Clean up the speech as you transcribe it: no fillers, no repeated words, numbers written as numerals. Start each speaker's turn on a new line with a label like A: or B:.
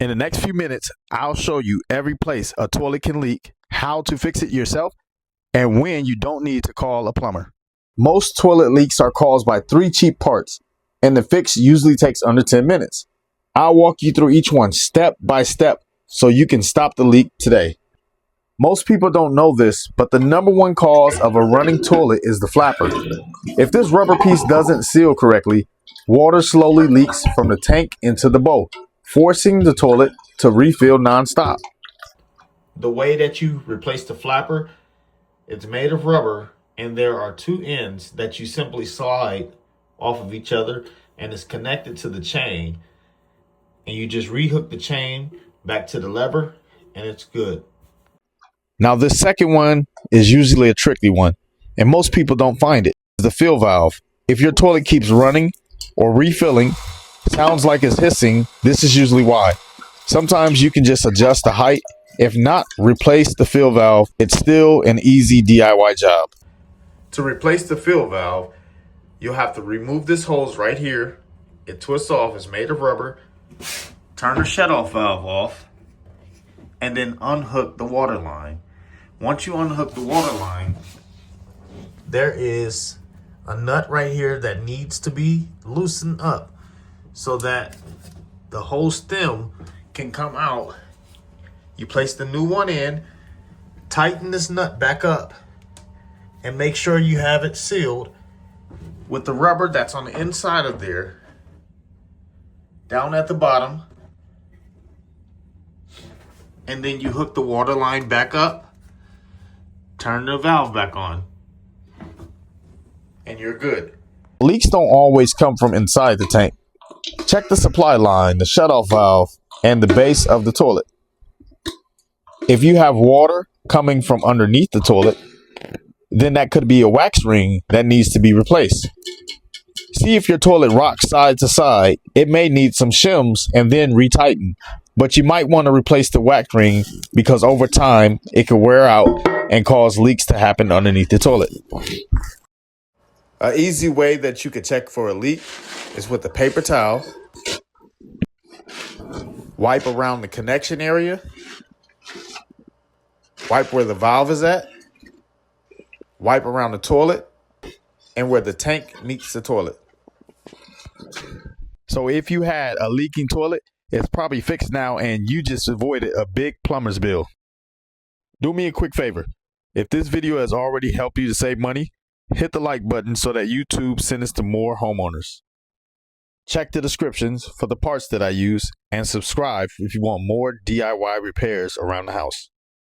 A: In the next few minutes, I'll show you every place a toilet can leak, how to fix it yourself, and when you don't need to call a plumber. Most toilet leaks are caused by 3 cheap parts, and the fix usually takes under 10 minutes. I'll walk you through each one step by step so you can stop the leak today. Most people don't know this, but the number one cause of a running toilet is the flapper. If this rubber piece doesn't seal correctly, water slowly leaks from the tank into the bowl, forcing the toilet to refill nonstop.
B: The way that you replace the flapper, it's made of rubber, and there are 2 ends that you simply slide off of each other, and it's connected to the chain. And you just rehook the chain back to the lever, and it's good.
A: Now, this second one is usually a tricky one, and most people don't find it. The fill valve. If your toilet keeps running or refilling, sounds like it's hissing, this is usually why. Sometimes you can just adjust the height. If not, replace the fill valve. It's still an easy DIY job. To replace the fill valve, you'll have to remove this hose right here. It twists off, it's made of rubber. Turn the shutoff valve off, and then unhook the water line. Once you unhook the water line, there is a nut right here that needs to be loosened up so that the whole stem can come out. You place the new one in, tighten this nut back up, and make sure you have it sealed with the rubber that's on the inside of there, down at the bottom. And then you hook the water line back up, turn the valve back on, and you're good. Leaks don't always come from inside the tank. Check the supply line, the shutoff valve, and the base of the toilet. If you have water coming from underneath the toilet, then that could be a wax ring that needs to be replaced. See if your toilet rocks side to side. It may need some shims and then retighten. But you might want to replace the wax ring because over time it could wear out and cause leaks to happen underneath the toilet. An easy way that you could check for a leak is with a paper towel. Wipe around the connection area. Wipe where the valve is at. Wipe around the toilet and where the tank meets the toilet. So if you had a leaking toilet, it's probably fixed now and you just avoided a big plumber's bill. Do me a quick favor. If this video has already helped you to save money, hit the like button so that YouTube sends it to more homeowners. Check the descriptions for the parts that I use and subscribe if you want more DIY repairs around the house.